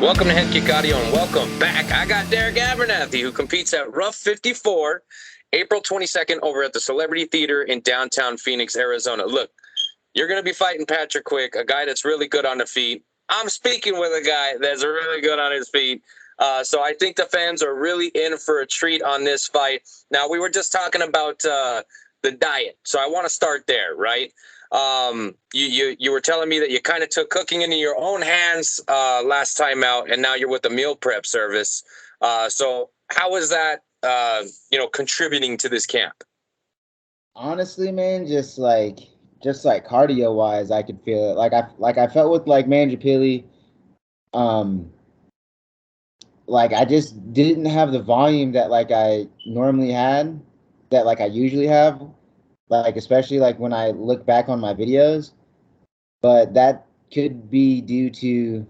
Welcome to Head Kick Audio and welcome back. I got Dherek Abernathy, who competes at RUF54, April 22nd over at the Celebrity Theater in downtown Phoenix, Arizona. Look, you're going to be fighting Patrick Quick, a guy that's really good on the feet. I'm speaking with a guy that's really good on his feet. So I think the fans are really in for a treat on this fight. Now, we were just talking about the diet, so I want to start there, right? You were telling me that you kind of took cooking into your own hands last time out, and now you're with the meal prep service. So how is that, contributing to this camp? Honestly, man, just like cardio wise, I could feel it. Like I felt with like Manjapili, um, like I just didn't have the volume that like I normally had, that like I usually have, like especially like when I look back on my videos. But that could be due to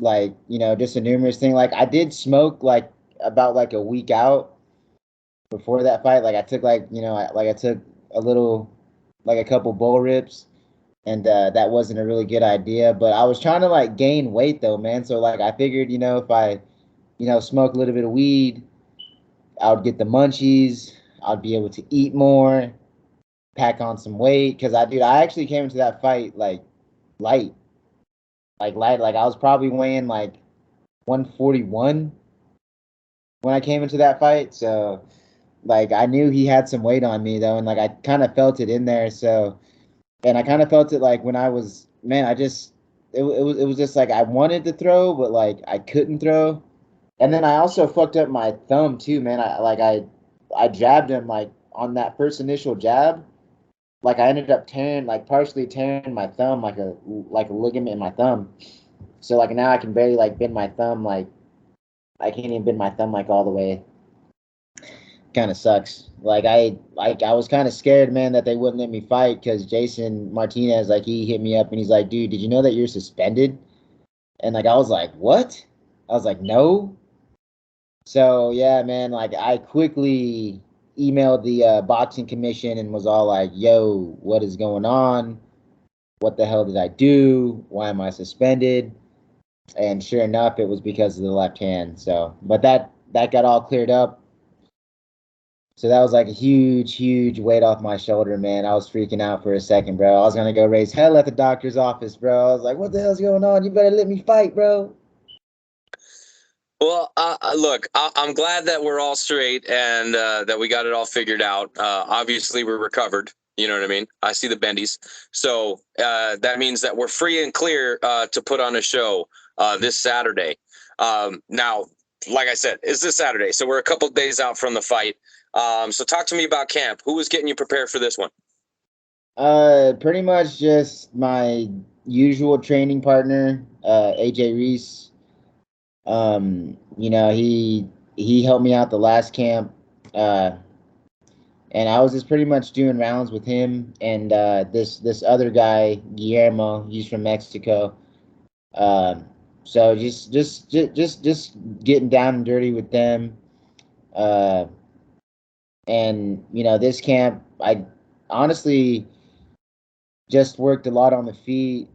like, just a numerous thing. Like I did smoke like about like a week out before that fight. Like I took like, I took a little, like a couple bull rips, and that wasn't a really good idea. But I was trying to like gain weight though, man. So like I figured, if I, smoke a little bit of weed, I would get the munchies. I'd be able to eat more, pack on some weight. Cause I actually came into that fight like light, light. Like I was probably weighing like 141 when I came into that fight. So like I knew he had some weight on me though, and like I kind of felt it in there. So, and I kind of felt it like when I was, man, it was just like I wanted to throw, but like I couldn't throw. And then I also fucked up my thumb too, man. I jabbed him like on that first initial jab. Like I ended up tearing, like partially tearing my thumb, like a ligament in my thumb. So like now I can barely like bend my thumb, like I can't even bend my thumb like all the way. Kind of sucks. Like I was kind of scared, man, that they wouldn't let me fight because Jason Martinez, like he hit me up and he's like, dude, did you know that you're suspended? And like I was like, what? I was like, no. So yeah, man, like I quickly emailed the boxing commission and was all like, yo, what is going on? What the hell did I do? Why am I suspended? And sure enough, it was because of the left hand. So, but that got all cleared up. So that was like a huge, huge weight off my shoulder, man. I was freaking out for a second, bro. I was gonna go raise hell at the doctor's office, bro. I was like, "What the hell's going on? You better let me fight, bro." Well, look, I'm glad that we're all straight and that we got it all figured out. Obviously, we're recovered. You know what I mean? I see the bendies. So that means that we're free and clear to put on a show this Saturday. Now, like I said, it's this Saturday. So we're a couple of days out from the fight. So talk to me about camp. Who was getting you prepared for this one? Pretty much just my usual training partner, AJ Reese. He helped me out the last camp. Uh, and I was just pretty much doing rounds with him and this other guy, Guillermo. He's from Mexico. Um, so just getting down and dirty with them. Uh, and this camp, I honestly just worked a lot on the feet,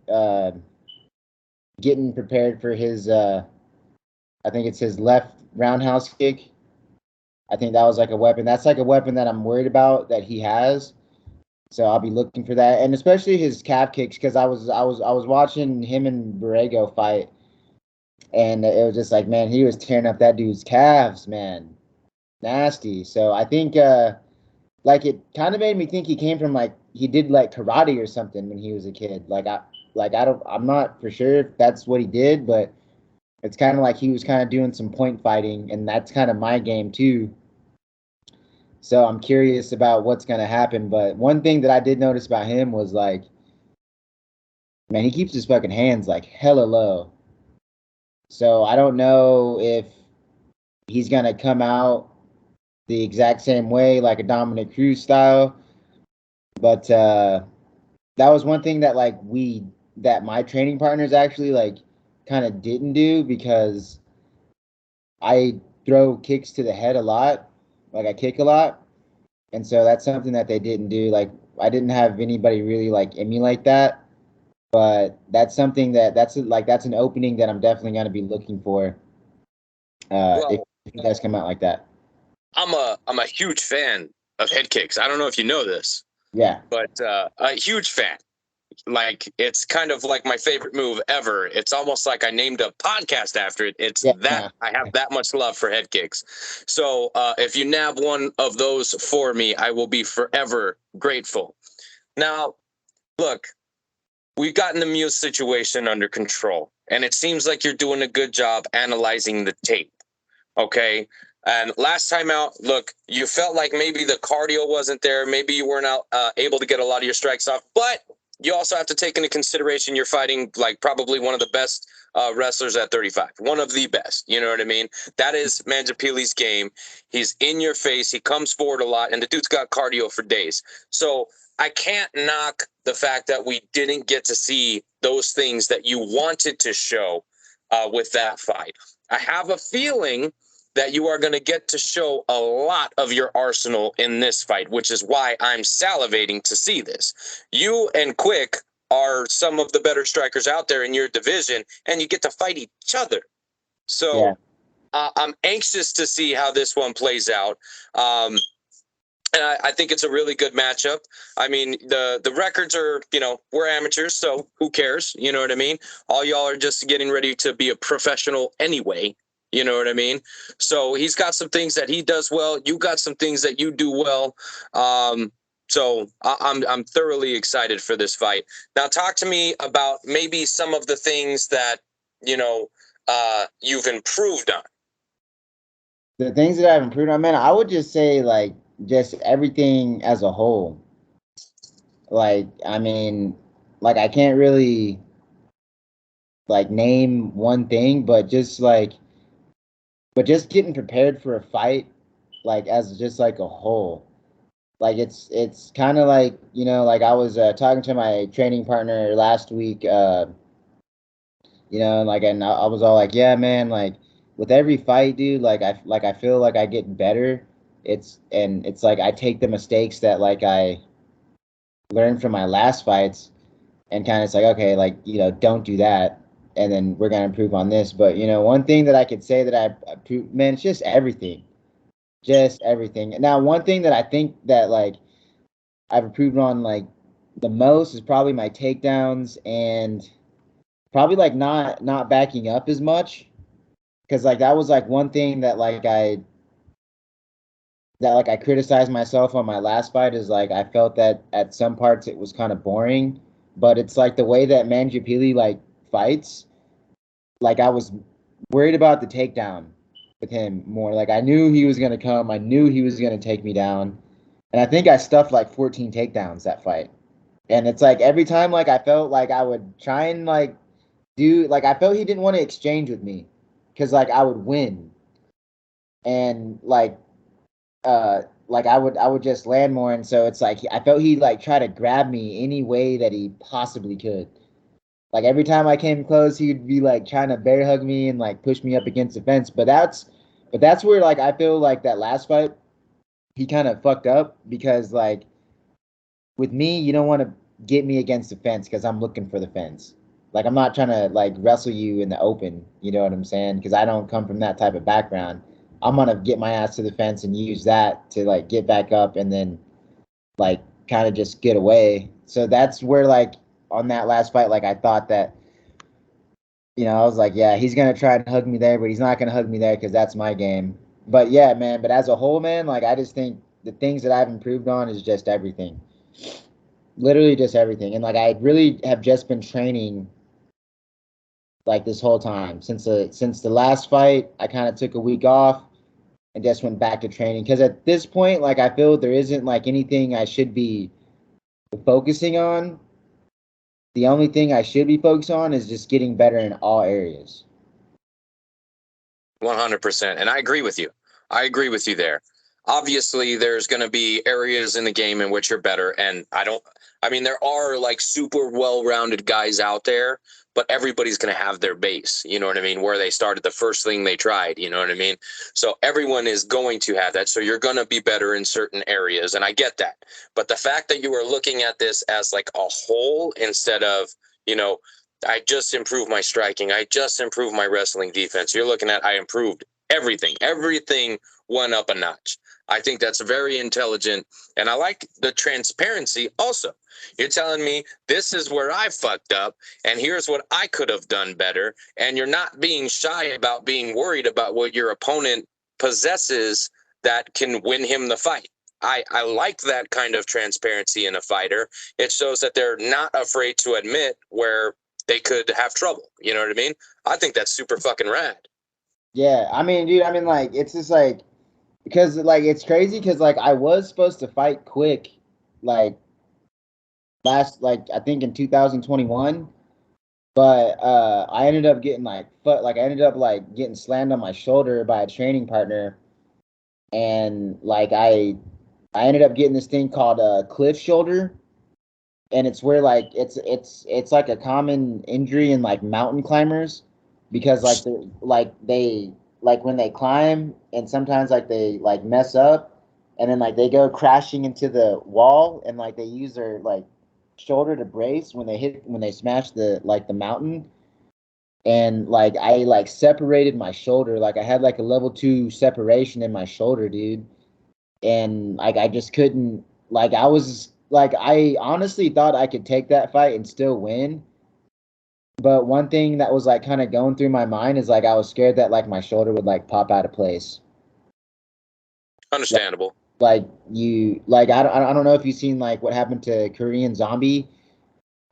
getting prepared for his. I think it's his left roundhouse kick. I think that was like a weapon. That's like a weapon that I'm worried about that he has. So I'll be looking for that, and especially his calf kicks because I was watching him and Borrego fight, and it was just like, man, he was tearing up that dude's calves, man, nasty. So I think like it kind of made me think he came from like he did like karate or something when he was a kid. I'm not for sure if that's what he did, but it's kind of like he was kind of doing some point fighting, and that's kind of my game too. So I'm curious about what's gonna happen. But one thing that I did notice about him was like, man, he keeps his fucking hands like hella low. So I don't know if he's gonna come out the exact same way, like a Dominic Cruz style. But that was one thing that that my training partners actually like kind of didn't do because I throw kicks to the head a lot, like I kick a lot, and so that's something that they didn't do. Like I didn't have anybody really like emulate that. but that's something that's an opening that I'm definitely going to be looking for if Well, he does come out like that. I'm a huge fan of head kicks. I don't know if you know this, Yeah, but a huge fan. Like, it's kind of like my favorite move ever. It's almost like I named a podcast after it. It's yeah, that nah. I have that much love for head kicks. So if you nab one of those for me, I will be forever grateful. Now, look, we've gotten the Muse situation under control, and it seems like you're doing a good job analyzing the tape. Okay. And last time out, look, you felt like maybe the cardio wasn't there. Maybe you weren't able to get a lot of your strikes off. But you also have to take into consideration you're fighting like probably one of the best wrestlers at 35, one of the best. You know what I mean? That is Manjapili's game. He's in your face. He comes forward a lot, and the dude's got cardio for days. So I can't knock the fact that we didn't get to see those things that you wanted to show with that fight. I have a feeling that you are going to get to show a lot of your arsenal in this fight, which is why I'm salivating to see this. You and Quick are some of the better strikers out there in your division, and you get to fight each other. Yeah. So I'm anxious to see how this one plays out. And I think it's a really good matchup. I mean, the records are, we're amateurs, so who cares? You know what I mean? All y'all are just getting ready to be a professional anyway. You know what I mean? So he's got some things that he does well. You got some things that you do well. So I'm thoroughly excited for this fight. Now, talk to me about maybe some of the things that you've improved on. The things that I've improved on, man, I would just say like just everything as a whole. Like, I mean, like I can't really like name one thing, but just getting prepared for a fight, like as just like a whole. Like it's kind of like like I was talking to my training partner last week, and I was all like, yeah, man, like with every fight, dude, I feel like I get better. It's like I take the mistakes that like I learned from my last fights and kind of it's like, okay, like, don't do that. And then we're going to improve on this. But, one thing that I could say that I improved, man, it's just everything. Just everything. Now, one thing that I think that like I've improved on like the most is probably my takedowns and probably like not backing up as much. Cause like that was like one thing that I criticized myself on my last fight is like I felt that at some parts it was kind of boring, but it's like the way that Manjapili like fights, like I was worried about the takedown with him more. Like I knew he was gonna come, I knew he was gonna take me down, and I think I stuffed like 14 takedowns that fight. And it's like every time like I felt like I would try and like do like I felt he didn't want to exchange with me because like I would win and like I would just land more, and so it's like I felt he like try to grab me any way that he possibly could. Like every time I came close, he'd be like trying to bear hug me and like push me up against the fence. But that's where like I feel like that last fight he kind of fucked up because like with me you don't want to get me against the fence because I'm looking for the fence. Like I'm not trying to like wrestle you in the open. You know what I'm saying? Because I don't come from that type of background. I'm gonna get my ass to the fence and use that to like get back up and then like kind of just get away. So that's where like on that last fight, like I thought that I was like, yeah, he's gonna try and hug me there, but he's not gonna hug me there because that's my game. But yeah, man. But as a whole, man, like I just think the things that I've improved on is just everything, literally just everything. And like I really have just been training like this whole time since the last fight. I kind of took a week off and just went back to training because at this point, like I feel there isn't like anything I should be focusing on. The only thing I should be focused on is just getting better in all areas. 100%. And I agree with you. I agree with you there. Obviously, there's going to be areas in the game in which you're better. And I mean, there are like super well rounded guys out there, but everybody's going to have their base. You know what I mean? Where they started the first thing they tried. You know what I mean? So everyone is going to have that. So you're going to be better in certain areas. And I get that. But the fact that you are looking at this as like a whole instead of, you know, I just improved my striking. I just improved my wrestling defense. You're looking at I improved everything. Everything went up a notch. I think that's very intelligent. And I like the transparency also. You're telling me this is where I fucked up, and here's what I could have done better. And you're not being shy about being worried about what your opponent possesses that can win him the fight. I like that kind of transparency in a fighter. It shows that they're not afraid to admit where they could have trouble. You know what I mean? I think that's super fucking rad. Yeah, I mean, dude, I mean, like, it's just like, because, like, it's crazy because, like, I was supposed to fight quick, like, I think in 2021, but I ended up getting, like, getting slammed on my shoulder by a training partner, and, like, I ended up getting this thing called a cliff shoulder, and it's where, like, it's like a common injury in, like, mountain climbers, because, like when they climb, and sometimes, like, they, like, mess up, and then, like, they go crashing into the wall, and, like, they use their, like, shoulder to brace when they smash the mountain. And, like, I, like, separated my shoulder, like, I had, like, a level 2 separation in my shoulder, dude. And, like, I just couldn't, like, I honestly thought I could take that fight and still win. But one thing that was, like, kind of going through my mind is, like, I was scared that, like, my shoulder would, like, pop out of place. Understandable. Like, I don't know if you've seen, like, what happened to Korean Zombie,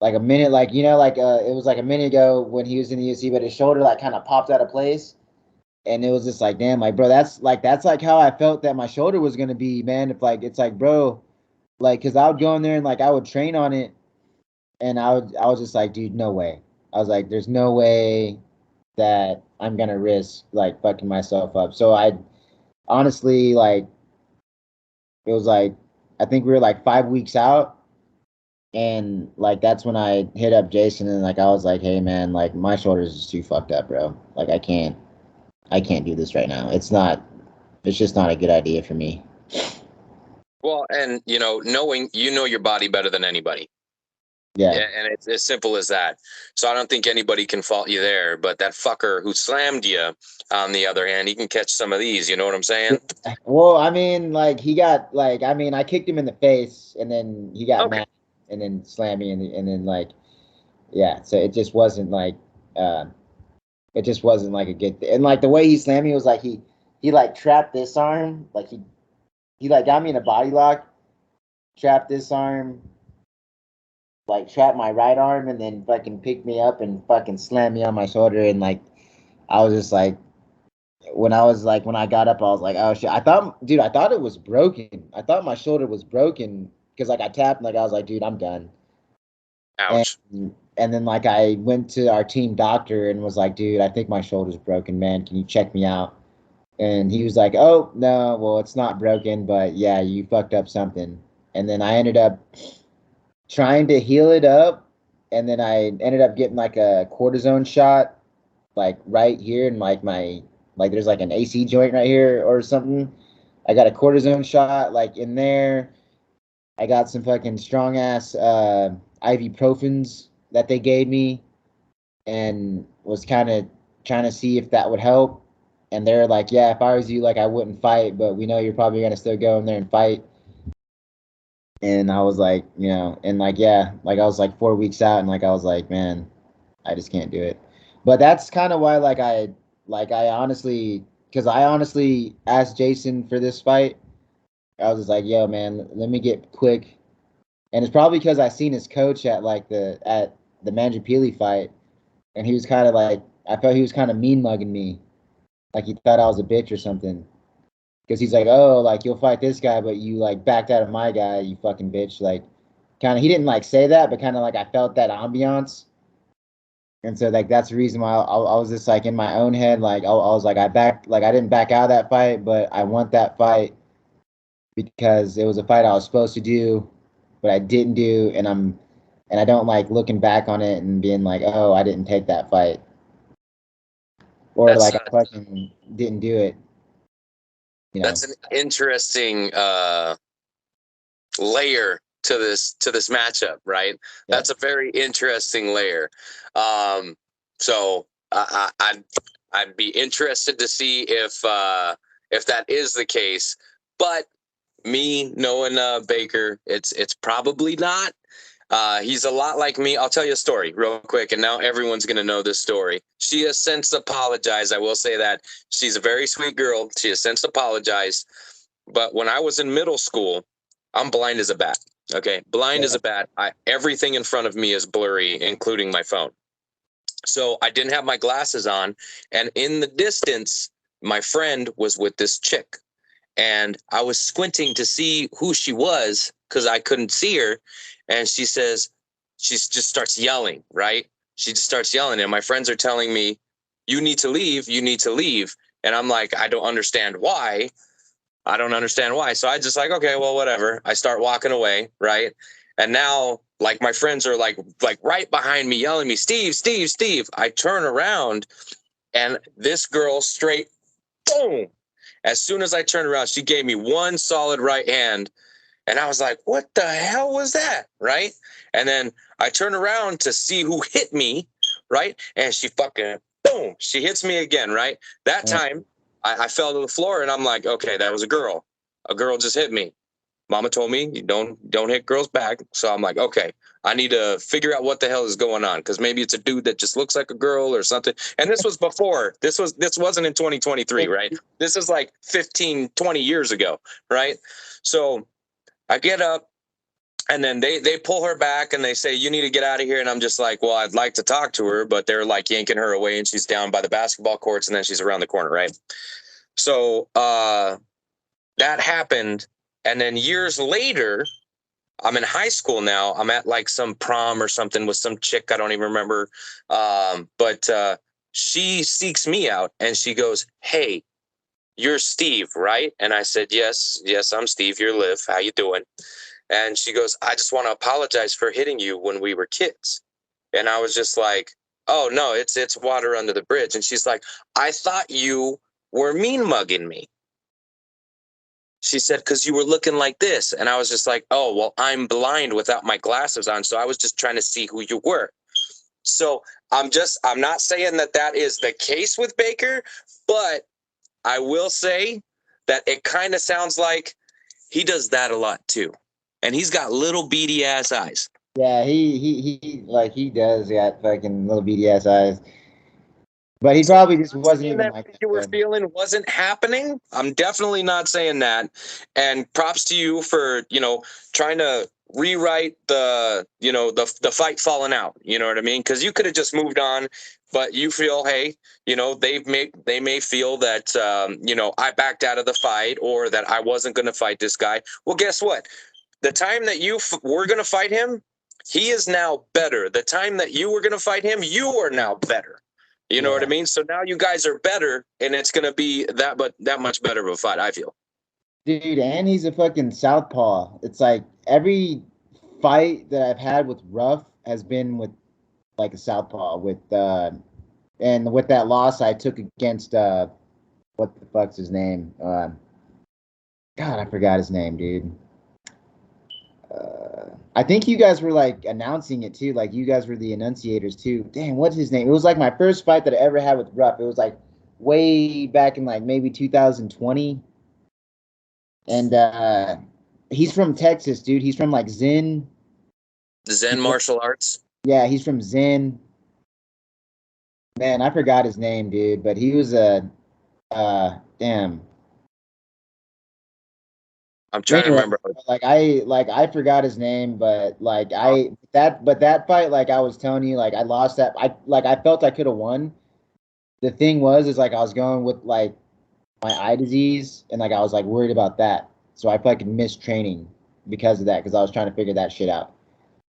like, a minute, like, it was like a minute ago when he was in the UFC, but his shoulder, like, kind of popped out of place. And it was just like, damn, like, bro, that's like how I felt that my shoulder was gonna be, man. If, like, it's like, bro, like, cause I would go in there and, like, I would train on it, and I was just like, dude, no way. I was like, there's no way that I'm gonna risk, like, fucking myself up. So I honestly, like, it was like, I think we were like 5 weeks out, and, like, that's when I hit up Jason, and, like, I was like, hey man, like, my shoulder's just too fucked up, bro. Like, I can't do this right now. It's just not a good idea for me. Well, and knowing your body better than anybody. Yeah. Yeah, and it's as simple as that. So I don't think anybody can fault you there. But that fucker who slammed you, on the other hand, he can catch some of these. You know what I'm saying? Well, I mean, like, he got, like, I mean, I kicked him in the face, and then he got Okay. mad, and then slammed me, and then, like, yeah. So it just wasn't like, uh, it just wasn't like a good thing. And, like, the way he slammed me was like he like trapped this arm, like, he like got me in a body lock, trapped this arm, like, trapped my right arm, and then fucking picked me up and fucking slammed me on my shoulder, and, like, I was just like, when I got up, I was like, oh shit. I thought it was broken. I thought my shoulder was broken because, like, I tapped, like, I was like, dude, I'm done. Ouch. And then, like, I went to our team doctor and was like, dude, I think my shoulder's broken, man. Can you check me out? And he was like, oh no, well, it's not broken, but yeah, you fucked up something. And then I ended up trying to heal it up, and then I ended up getting, like, a cortisone shot, like, right here in, like, my, like, there's, like, an AC joint right here or something. I got a cortisone shot, like, in there. I got some fucking strong ass ibuprofens that they gave me, and was kind of trying to see if that would help. And they're like, yeah, if I was you, like, I wouldn't fight, but we know you're probably gonna still go in there and fight. And I was like, and, like, yeah, like, I was like 4 weeks out, and, like, I was like, man, I just can't do it. But that's kind of why, I honestly, because I honestly asked Jason for this fight. I was just like, yo, man, let me get quick. And it's probably because I seen his coach at, like, at the Manjapili fight, and he was kind of like, I felt he was kind of mean mugging me, like he thought I was a bitch or something. Because he's like, oh, like, you'll fight this guy, but you, like, backed out of my guy, you fucking bitch. Like, kind of, he didn't, like, say that, but kind of, like, I felt that ambiance. And so, like, that's the reason why I was just, like, in my own head, like, I was like, I didn't back out of that fight, but I want that fight because it was a fight I was supposed to do, but I didn't do, and I don't like looking back on it and being like, oh, I didn't take that fight, or, That's like, I fucking didn't do it. that's an interesting layer to this matchup, right? Yeah. That's a very interesting layer. So I'd be interested to see if that is the case. But me knowing Baker, it's probably not. He's a lot like me. I'll tell you a story real quick, and now everyone's going to know this story. She has since apologized. I will say that. She's a very sweet girl. She has since apologized. But when I was in middle school, I'm blind as a bat. Okay, blind as a bat. Everything in front of me is blurry, including my phone. So I didn't have my glasses on, and in the distance, my friend was with this chick. And I was squinting to see who she was because I couldn't see her. And she says, she just starts yelling, right? She just starts yelling. And my friends are telling me, you need to leave. You need to leave. And I'm like, I don't understand why. I don't understand why. So I just like, okay, well, whatever. I start walking away, right? And now, like, my friends are like right behind me yelling me, Steve, Steve, Steve. I turn around and this girl straight, boom. As soon as I turned around, she gave me one solid right hand. And I was like, what the hell was that? Right. And then I turned around to see who hit me. Right. And she fucking, boom, she hits me again. Right. That time I fell to the floor and I'm like, okay, that was a girl. A girl just hit me. Mama told me you don't hit girls back. So I'm like, okay, I need to figure out what the hell is going on, because maybe it's a dude that just looks like a girl or something. And this was before. This wasn't in 2023, right? This is like 15, 20 years ago, right? So I get up and then they pull her back and they say, you need to get out of here. And I'm just like, well, I'd like to talk to her, but they're like yanking her away and she's down by the basketball courts and then she's around the corner, right? So that happened. And then years later, I'm in high school now. I'm at like some prom or something with some chick. I don't even remember. But she seeks me out and she goes, hey, you're Steve, right? And I said, yes, I'm Steve. You're Liv. How you doing? And she goes, I just want to apologize for hitting you when we were kids. And I was just like, oh, no, it's water under the bridge. And she's like, I thought you were mean mugging me. She said, because you were looking like this. And I was just like, oh, well, I'm blind without my glasses on. So I was just trying to see who you were. So I'm not saying that is the case with Baker, but I will say that it kind of sounds like he does that a lot too. And he's got little beady ass eyes. Yeah, he does got fucking little beady ass eyes. But he probably just wasn't even like that. You were feeling wasn't happening. I'm definitely not saying that. And props to you for, trying to rewrite the fight falling out. You know what I mean? Because you could have just moved on, but you feel, hey, they may feel that, I backed out of the fight or that I wasn't going to fight this guy. Well, guess what? The time that you were going to fight him, he is now better. The time that you were going to fight him, you are now better. You know what I mean? So now you guys are better, and it's going to be that much better of a fight, I feel. Dude, and he's a fucking southpaw. It's like every fight that I've had with RUF has been with like a southpaw. And with that loss I took against what the fuck's his name? God, I forgot his name, dude. I think you guys were like announcing it too. Like you guys were the enunciators too. Damn, what's his name? It was like my first fight that I ever had with RUF. It was like way back in like maybe 2020. And he's from Texas, dude. He's from like Zen martial arts. Yeah, he's from Zen. Man, I forgot his name, dude. But he was damn. I'm trying to remember. I forgot his name, but that fight, like I was telling you, like I lost that. I felt I could have won. The thing is like I was going with like my eye disease, and like I was like worried about that, so I fucking missed training because of that, because I was trying to figure that shit out.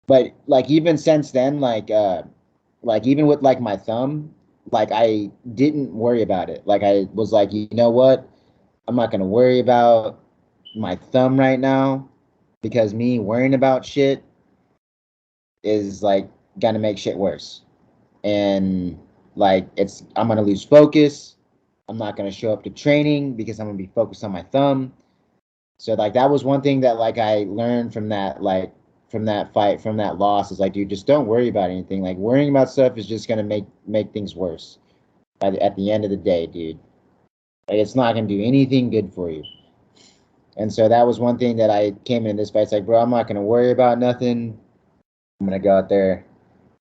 But like even since then, like even with like my thumb, like I didn't worry about it. Like I was like, you know what, I'm not gonna worry about my thumb right now, because me worrying about shit is like gonna make shit worse. And like I'm gonna lose focus. I'm not gonna show up to training because I'm gonna be focused on my thumb. So like that was one thing that like I learned from that, like fight, from that loss, is like, dude, just don't worry about anything. Like, worrying about stuff is just gonna make things worse. At the end of the day, dude, like, it's not gonna do anything good for you. And so that was one thing that I came in this fight. It's like, bro, I'm not gonna worry about nothing. I'm gonna go out there,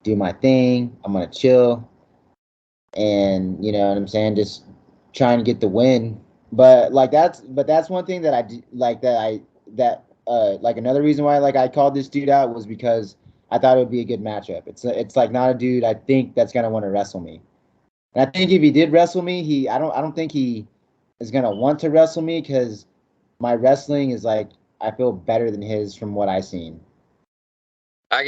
do my thing. I'm gonna chill, and you know what I'm saying, just trying to get the win. But that's one thing that I do, like like another reason why like I called this dude out was because I thought it would be a good matchup. It's like not a dude I think that's gonna want to wrestle me. And I think if he did wrestle me, I don't think he is gonna want to wrestle me because my wrestling is like, I feel better than his from what I've seen. I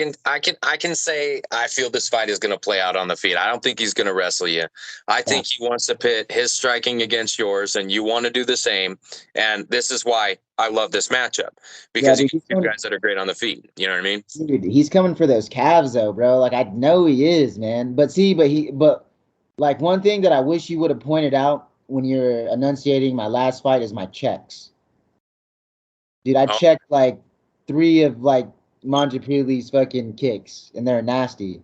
can say I feel this fight is going to play out on the feet. I don't think he's going to wrestle you. I think he wants to pit his striking against yours, and you want to do the same. And this is why I love this matchup, because you have guys that are great on the feet. You know what I mean? Dude, he's coming for those calves though, bro. Like, I know he is, man. But like, one thing that I wish you would have pointed out when you're enunciating my last fight is my checks. Dude, I checked like 3 of like Manjapili's fucking kicks, and they're nasty.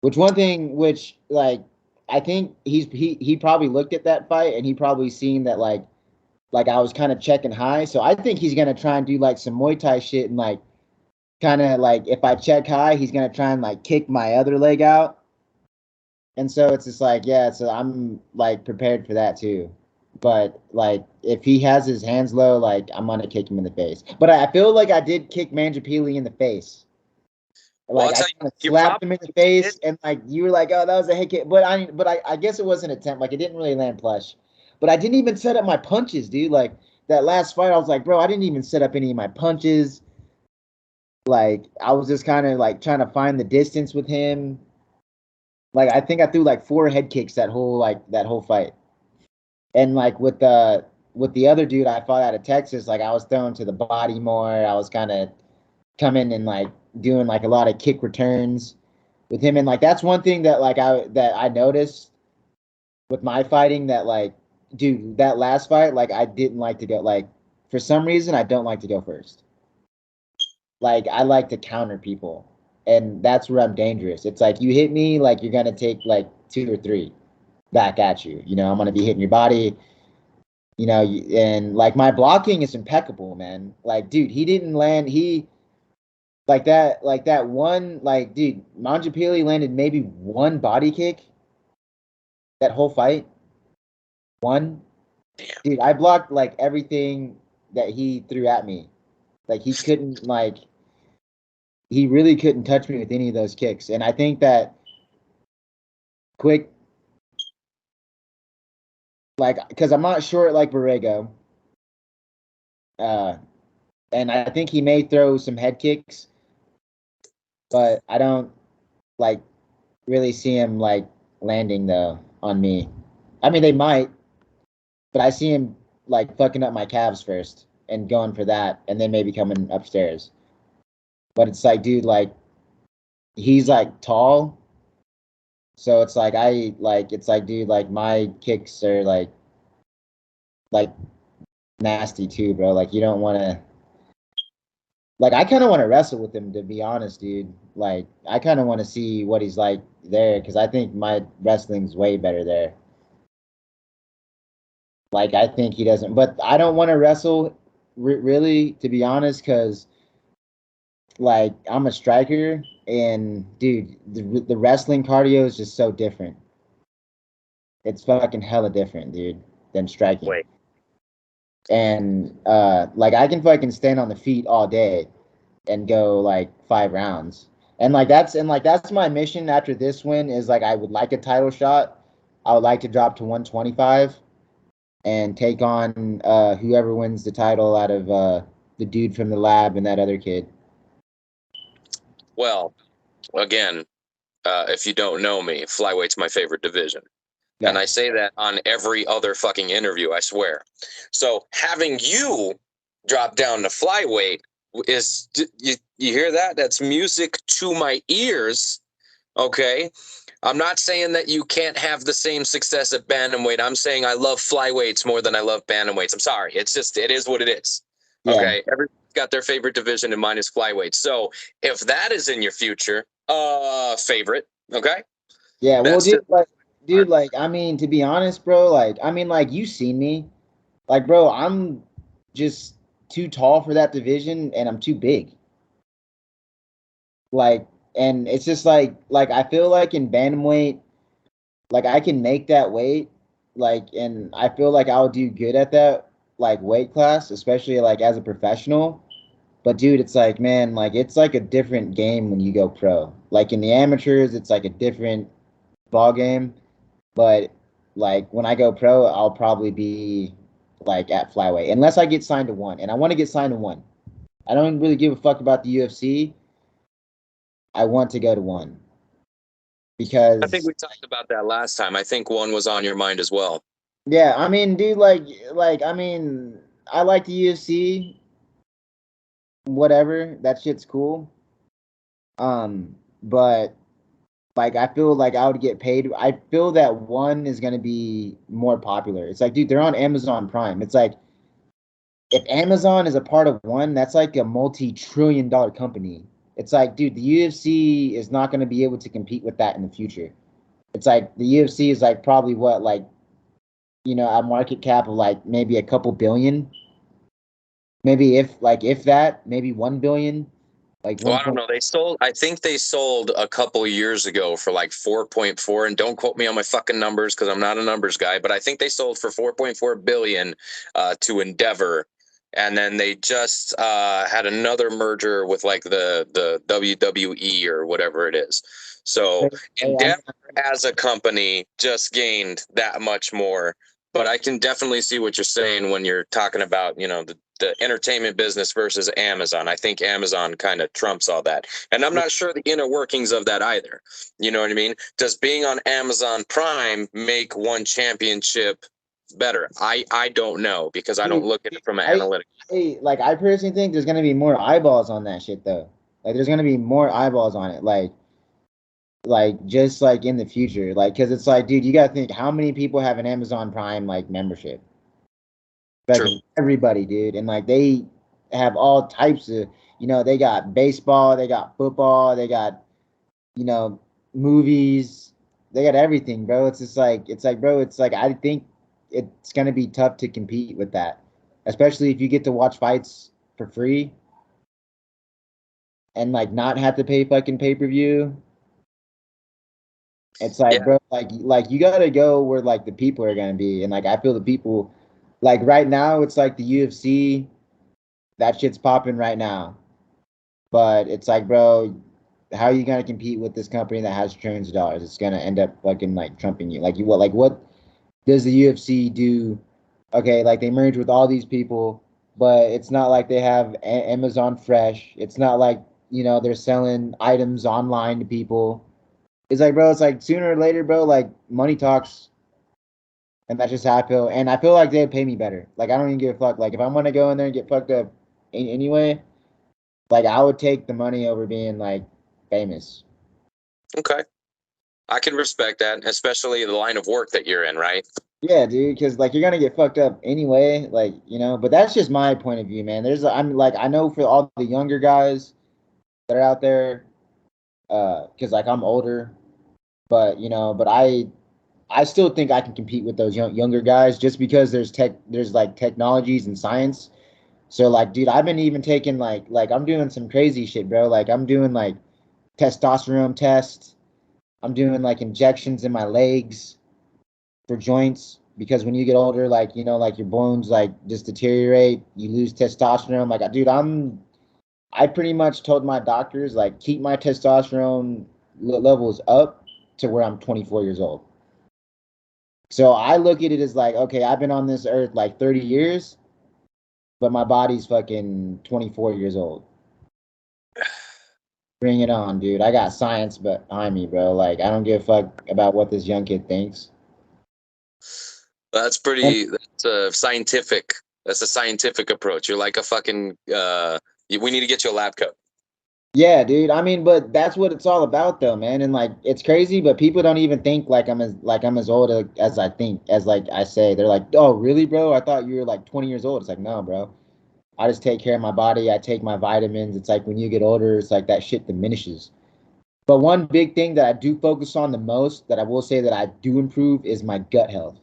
Which like, I think he probably looked at that fight, and he probably seen that like I was kind of checking high. So I think he's gonna try and do like some Muay Thai shit, and like, kind of like, if I check high, he's gonna try and like kick my other leg out. And so it's just like, yeah, so I'm like prepared for that too. But like, if he has his hands low, like, I'm gonna kick him in the face. But I feel like I did kick Manjapili in the face. Like, I kind of slapped him in the face, and like, you were like, "Oh, that was a head kick," but I guess it was an attempt. Like, it didn't really land plush. But I didn't even set up my punches, dude. Like, that last fight, I was like, bro, I didn't even set up any of my punches. Like, I was just kind of like trying to find the distance with him. Like, I think I threw like 4 head kicks that whole fight. And like, with the other dude I fought out of Texas, like, I was throwing to the body more. I was kind of coming and like doing like a lot of kick returns with him. And like, that's one thing that like I noticed with my fighting, that like, dude, that last fight, like, I didn't like to go, like, for some reason I don't like to go first. Like, I like to counter people, and that's where I'm dangerous. It's like, you hit me, like, you're gonna take like 2 or 3 back at you. You know, I'm gonna be hitting your body. You know, and like, my blocking is impeccable, man. Like, dude, he didn't land. He like that one, like, dude, Manjapili landed maybe 1 body kick that whole fight. 1. Dude, I blocked like everything that he threw at me. Like, he really couldn't touch me with any of those kicks. And I think that quick, like, because I'm not short like Borrego, and I think he may throw some head kicks, but I don't like really see him like landing though on me. I mean, they might, but I see him like fucking up my calves first and going for that, and then maybe coming upstairs. But it's like, dude, like, he's like tall, so it's like, it's like, dude, like, my kicks are like nasty too, bro. Like, you don't want to. Like, I kind of want to wrestle with him, to be honest, dude. Like, I kind of want to see what he's like there, because I think my wrestling's way better there. Like, I think he doesn't, but I don't want to wrestle, really, to be honest, because like, I'm a striker, and dude, the wrestling cardio is just so different. It's fucking hella different, dude, than striking. Wait. And like, I can fucking stand on the feet all day and go like 5 rounds. And like, that's my mission after this win, is like, I would like a title shot. I would like to drop to 125 and take on whoever wins the title out of the dude from the lab and that other kid. Well, again, if you don't know me, flyweight's my favorite division. Yeah. And I say that on every other fucking interview, I swear. So having you drop down to flyweight is, you hear that? That's music to my ears. Okay. I'm not saying that you can't have the same success at bantamweight. I'm saying I love flyweights more than I love bantamweights. I'm sorry. It's just, it is what it is. Okay. Yeah. got their favorite division in minus flyweight. So if that is in your future, favorite, okay? Yeah, well, That's just dude, like, I mean, to be honest, bro, like, I mean, like, you seen me, like, bro, I'm just too tall for that division, and I'm too big. Like, and it's just like I feel like in bantamweight, like I can make that weight, like, and I feel like I'll do good at that like weight class, especially like as a professional. But dude, it's like, man, like it's like a different game when you go pro. Like in the amateurs, it's like a different ball game. But like when I go pro, I'll probably be like at flyweight unless I get signed to one, and I want to get signed to one. I don't really give a fuck about the UFC. I want to go to one I think because we talked about that last time. I think one was on your mind as well. yeah, I mean, dude, I mean, I like the UFC, whatever. That shit's cool. But like I feel like I would get paid. I feel that one is gonna be more popular. It's like, dude, they're on Amazon Prime. It's like if Amazon is a part of one, that's like a multi-trillion-dollar company. It's like, dude, the UFC is not gonna be able to compete with that in the future. It's like the UFC is like probably what, like, a market cap of like maybe a couple billion, maybe if that, maybe 1 billion, like Well, one I don't point. know. I think they sold a couple years ago for like 4.4, and don't quote me on my fucking numbers because I'm not a numbers guy, but I think they sold for 4.4 billion to Endeavor. And then they just had another merger with like the WWE or whatever it is. So Hey, I mean, Endeavor as a company just gained that much more. But I can definitely see what you're saying when you're talking about, the entertainment business versus Amazon. I think Amazon kind of trumps all that. And I'm not sure the inner workings of that either. You know what I mean? Does being on Amazon Prime make one championship better? I don't know because I don't dude, look at it from an I, analytic. I personally think there's gonna be more eyeballs on that shit though. Like, there's gonna be more eyeballs on it. Like just like in the future, like, because it's like, dude, you gotta think how many people have an Amazon Prime like membership. True. Fucking everybody, dude, and like they have all types of, they got baseball, they got football, they got, you know, movies, they got everything, bro. Bro, it's like I think it's gonna be tough to compete with that, especially if you get to watch fights for free and like not have to pay fucking pay-per-view. It's Yeah. like, bro, like you gotta go where like the people are gonna be, and like I feel the people, like right now, it's like the UFC, that shit's popping right now, but it's like, bro, how are you gonna compete with this company that has trillions of dollars? It's gonna end up fucking like trumping you. What does the UFC do? Okay, like they merge with all these people, but it's not like they have Amazon Fresh. It's not like, they're selling items online to people. It's like, bro, it's like sooner or later, bro, like money talks, and that's just how I feel. And I feel like they'd pay me better. Like I don't even give a fuck. Like if I'm gonna go in there and get fucked up anyway, like I would take the money over being like famous. Okay. I can respect that, especially the line of work that you're in, right? Yeah, dude, because like you're gonna get fucked up anyway, like, but that's just my point of view, man. I'm like, I know for all the younger guys that are out there, because like I'm older, but I still think I can compete with those younger guys just because there's like technologies and science. So like, dude, I've been even taking like I'm doing some crazy shit, bro. Like I'm doing like testosterone tests. I'm doing like injections in my legs for joints because when you get older, like, like your bones like just deteriorate, you lose testosterone. Like, dude, I pretty much told my doctors like keep my testosterone levels up to where I'm 24 years old. So I look at it as like, okay, I've been on this earth like 30 years, but my body's fucking 24 years old. Bring it on, dude. I got science behind me, bro. Like, I don't give a fuck about what this young kid thinks. And That's a scientific. That's a scientific approach. You're like a fucking. We need to get you a lab coat. yeah, dude. I mean, but that's what it's all about, though, man. And like, it's crazy, but people don't even think like I'm as old as I think, as like I say. They're like, "Oh, really, bro? I thought you were like 20 years old." It's like, no, bro. I just take care of my body. I take my vitamins. It's like when you get older, it's like that shit diminishes. But one big thing that I do focus on the most, that I will say that I do improve, is my gut health.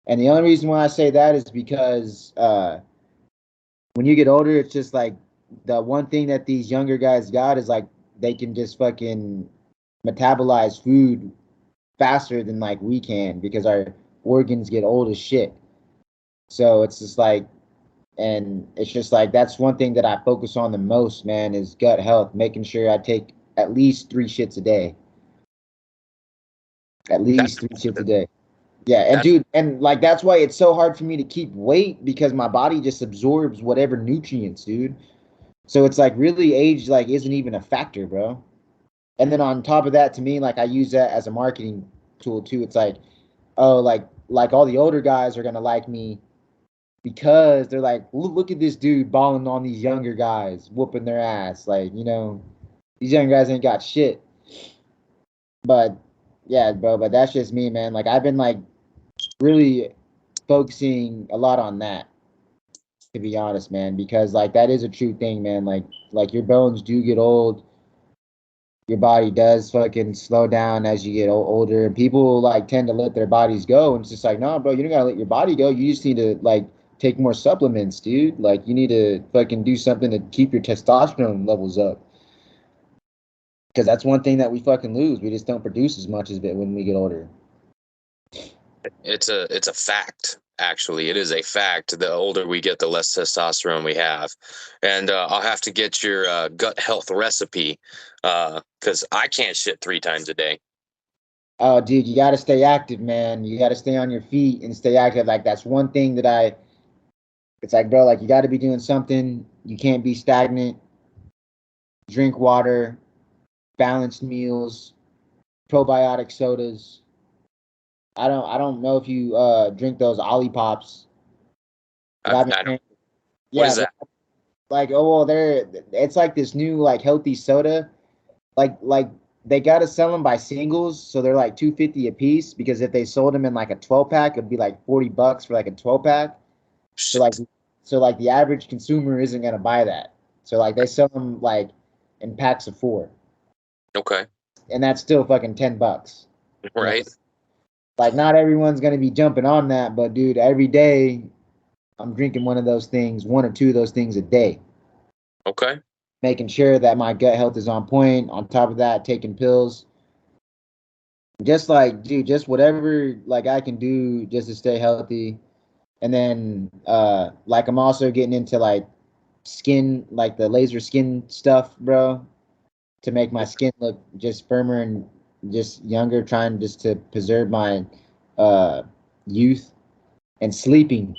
And the only reason why I say that is because when you get older, it's just like the one thing that these younger guys got is like they can just fucking metabolize food faster than like we can because our organs get old as shit. So it's just like, and it's just like that's one thing that I focus on the most, man, is gut health, making sure I take at least 3 shits a day. At That's least 3 shits a day. Yeah, and that's dude, and like that's why it's so hard for me to keep weight because my body just absorbs whatever nutrients, dude. So it's like really age like isn't even a factor, bro. And then on top of that, to me, like I use that as a marketing tool too. It's like, oh, like all the older guys are gonna like me because they're like, look at this dude balling on these younger guys, whooping their ass. Like, these young guys ain't got shit. But yeah, bro, but that's just me, man. Like I've been like really focusing a lot on that, to be honest, man, because like that is a true thing, man. Like your bones do get old, your body does fucking slow down as you get older, and people like tend to let their bodies go, and it's just like, no, bro, you don't gotta let your body go. You just need to like take more supplements, dude. Like you need to fucking do something to keep your testosterone levels up, because that's one thing that we fucking lose. We just don't produce as much as it when we get older. it's a fact. Actually, it is a fact. The older we get, the less testosterone we have. And I'll have to get your gut health recipe because I can't shit 3 times a day. Oh, dude, you got to stay active, man. You got to stay on your feet and stay active. Like that's one thing that it's like, bro, like you got to be doing something. You can't be stagnant. Drink water, balanced meals, probiotic sodas. I don't know if you drink those Ollie Pops, but I've been I don't. drinking. What Yeah, is bro. that? Like, oh well, it's like this new like healthy soda. Like they gotta sell them by singles, so they're like 250 a piece. Because if they sold them in like a 12 pack, it'd be like $40 for like a 12 pack. So like Shit. so like the average consumer isn't gonna buy that. So like they sell them like in packs of 4, Okay. and that's still fucking $10. You know, Right. like not everyone's gonna be jumping on that, but dude, every day I'm drinking one of those things, one or two of those things a day, Okay. making sure that my gut health is on point. On top of that, taking pills, just like dude, just whatever like I can do just to stay healthy. And then like I'm also getting into like skin, like the laser skin stuff, bro, to make my skin look just firmer and just younger, trying just to preserve my uh youth. And sleeping,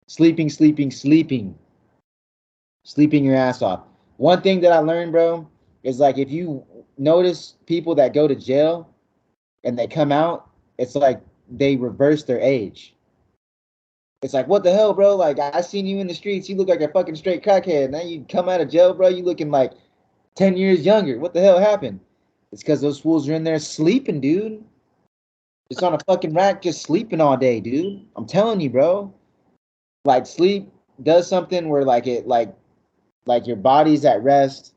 sleeping your ass off. One thing that I learned, bro, is like if you notice people that go to jail and they come out, it's like they reverse their age. It's like, what the hell, bro? Like I seen you in the streets, you look like a fucking straight crackhead. Now you come out of jail, bro, you looking like 10 years younger. What the hell happened? It's because those fools are in there sleeping, dude. Just on a fucking rack, just sleeping all day, dude. I'm telling you, bro. Like sleep does something where like your body's at rest.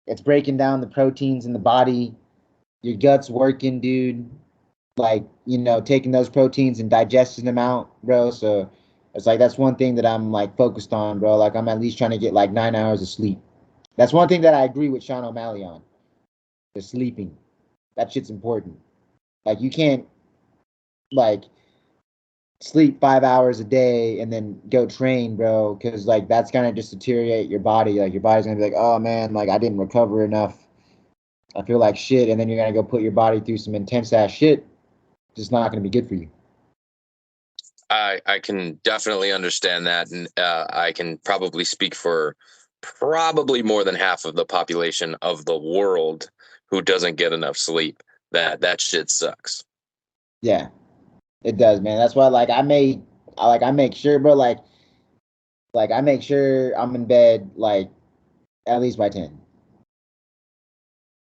It's breaking down the proteins in the body. Your gut's working, dude. Like, taking those proteins and digesting them out, bro. So it's like that's one thing that I'm like focused on, bro. Like I'm at least trying to get like 9 hours of sleep. That's one thing that I agree with Sean O'Malley on. The sleeping. That shit's important. Like you can't like sleep 5 hours a day and then go train, bro, because like that's gonna just deteriorate your body. Like your body's gonna be like, oh man, like I didn't recover enough. I feel like shit, and then you're gonna go put your body through some intense ass shit. Just not gonna be good for you. I can definitely understand that, and I can probably speak for probably more than half of the population of the world who doesn't get enough sleep. That shit sucks. Yeah, it does, man. That's why I make sure, bro, like I make sure I'm in bed like at least by 10.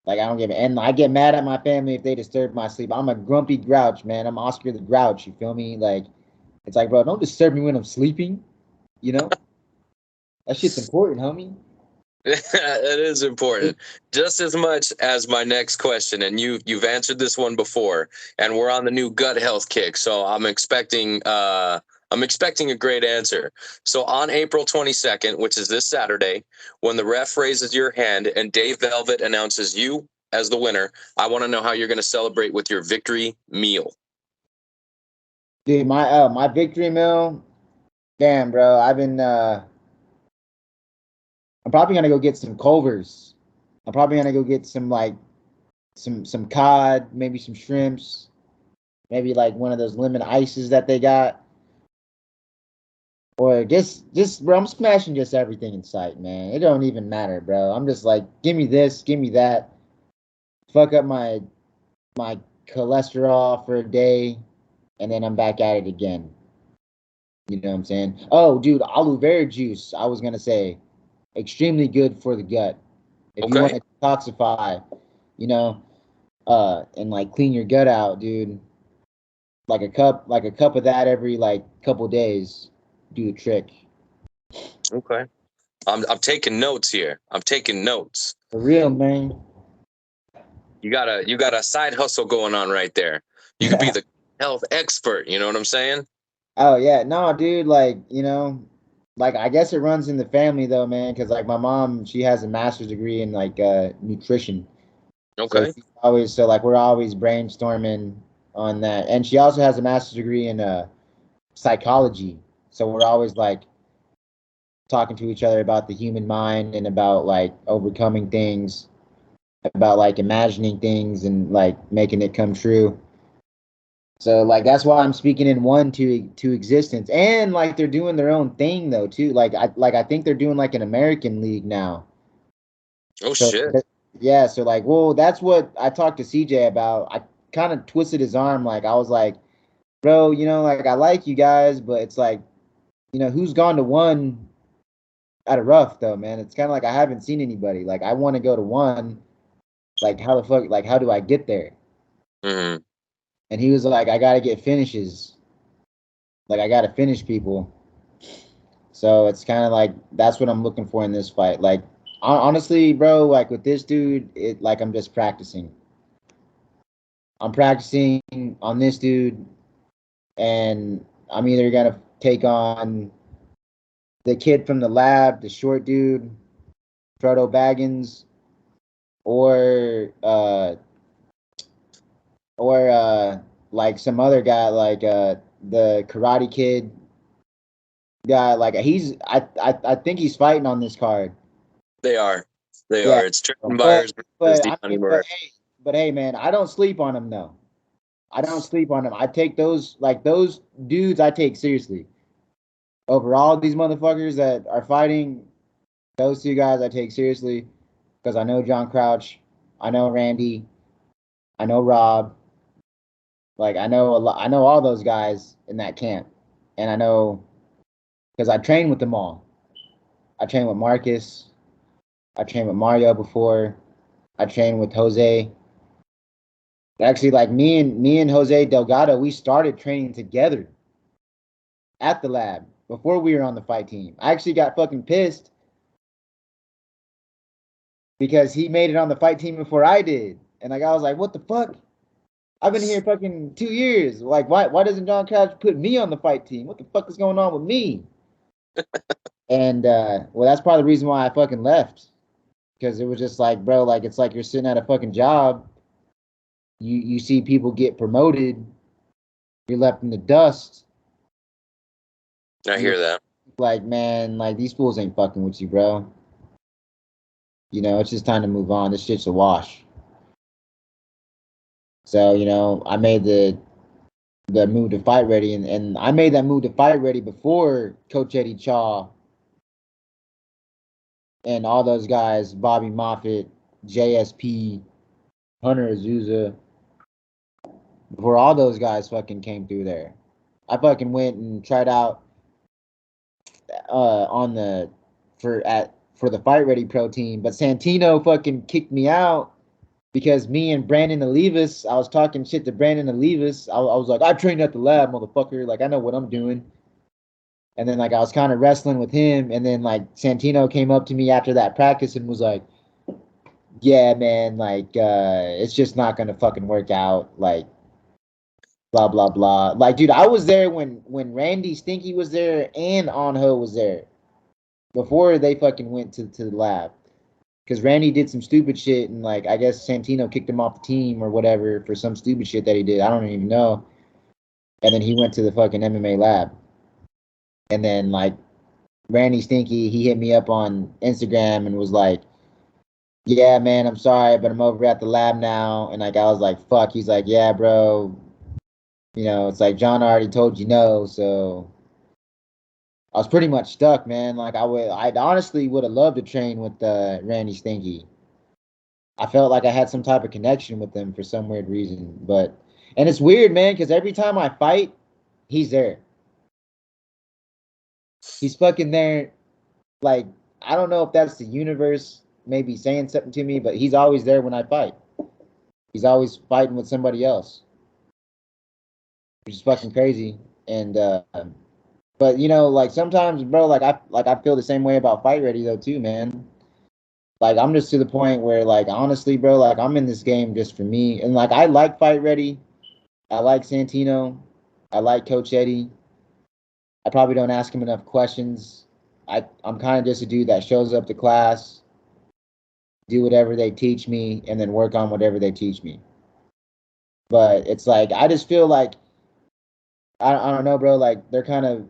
Like I don't give it, and I get mad at my family if they disturb my sleep. I'm a grumpy grouch, man. I'm Oscar the Grouch. You feel me? Like it's like, bro, don't disturb me when I'm sleeping. You know? That shit's important, homie. It is important, just as much as my next question. And you've answered this one before, and we're on the new gut health kick. So I'm expecting a great answer. So on April 22nd, which is this Saturday, when the ref raises your hand and Dave Velvet announces you as the winner, I want to know how you're going to celebrate with your victory meal. Dude, my victory meal. Damn, bro. I'm probably gonna go get some Culvers. I'm probably gonna go get some like some cod, maybe some shrimps, maybe like one of those lemon ices that they got. Or just bro, I'm smashing just everything in sight, man. It don't even matter, bro. I'm just like, give me this, give me that. Fuck up my cholesterol for a day, and then I'm back at it again. You know what I'm saying? Oh, dude, aloe vera juice. I was gonna say, extremely good for the gut. If you want Okay. to detoxify, you know, and like clean your gut out, dude. Like a cup of that every like couple days, do the trick. Okay. I'm taking notes here. I'm taking notes. For real, man. You got a side hustle going on right there. You could be the health expert. You know what I'm saying? Oh yeah, no, dude. Like like I guess it runs in the family though, man. Because like my mom, she has a master's degree in like nutrition, so Okay. she's always so like we're always brainstorming on that, and she also has a master's degree in psychology, so we're always like talking to each other about the human mind and about like overcoming things, about like imagining things and like making it come true. So like that's why I'm speaking in one to existence. And like they're doing their own thing though too. I think they're doing like an American league now. Oh So shit. yeah, so like well that's what I talked to CJ about. I kind of twisted his arm like I was like, "Bro, like I like you guys, but it's like, who's gone to one at a rough though, man? It's kind of like I haven't seen anybody. Like I want to go to one. Like how the fuck like how do I get there?" Hmm. And he was like, "I got to get finishes. Like I got to finish people." So it's kind of like that's what I'm looking for in this fight. Like honestly, bro, like with this dude, it like I'm just practicing. I'm practicing on this dude, and I'm either gonna take on the kid from the lab, the short dude, Frodo Baggins, or like some other guy like the Karate Kid guy. Like I think he's fighting on this card. They are. They Yeah, are. It's Tristan but Byers versus I Deontay mean, Murray. but hey, man, I don't sleep on him though. I don't sleep on him. I take those dudes. I take seriously over all these motherfuckers that are fighting. Those two guys I take seriously because I know John Crouch, I know Randy, I know Rob. Like I know a lot. I know all those guys in that camp, and I know because I trained with them all. I trained with Marcus. I trained with Mario before. I trained with Jose. Actually, like me and Jose Delgado, we started training together at the lab before we were on the fight team. I actually got fucking pissed because he made it on the fight team before I did. And like I was like, what the fuck? I've been here fucking 2 years. Like why doesn't John Couch put me on the fight team? What the fuck is going on with me? And well that's probably the reason why I fucking left. Because it was just like, bro, like it's like you're sitting at a fucking job. You see people get promoted, you're left in the dust. I You're hear that. like, man, like these fools ain't fucking with you, bro. It's just time to move on. This shit's a wash. So, I made the move to fight ready, and I made that move to fight ready before Coach Eddie Chaw and all those guys, Bobby Moffitt, JSP, Hunter Azusa, before all those guys fucking came through there. I fucking went and tried out on the for the fight ready pro team, but Santino fucking kicked me out because me and Brandon Olivas, I was talking shit to Brandon Olivas. I was like, I trained at the lab, motherfucker. Like, I know what I'm doing. And then like I was kind of wrestling with him, and then like Santino came up to me after that practice and was like, "Yeah, man, like it's just not gonna fucking work out." Like blah blah blah. Like, dude, I was there when Randy Stinky was there and Anho was there before they fucking went to the lab. Because Randy did some stupid shit, and like I guess Santino kicked him off the team or whatever for some stupid shit that he did. I don't even know. And then he went to the fucking MMA lab. And then like Randy Stinky, he hit me up on Instagram and was like, "Yeah, man, I'm sorry, but I'm over at the lab now." And like I was like, "Fuck." He's like, "Yeah, bro. You know, it's like John already told you no." So I was pretty much stuck, man. Like I honestly would have loved to train with Randy Stinky. I felt like I had some type of connection with him for some weird reason. But and it's weird, man, because every time I fight, he's there. He's fucking there. Like I don't know if that's the universe maybe saying something to me, but he's always there when I fight. He's always fighting with somebody else, which is fucking crazy. And but you know, like sometimes, bro, like I feel the same way about Fight Ready though too, man. Like I'm just to the point where like honestly, bro, like I'm in this game just for me. And like I like Fight Ready. I like Santino. I like Coach Eddie. I probably don't ask him enough questions. I'm kind of just a dude that shows up to class, do whatever they teach me, and then work on whatever they teach me. But it's like I just feel like I don't know, bro. Like they're kind of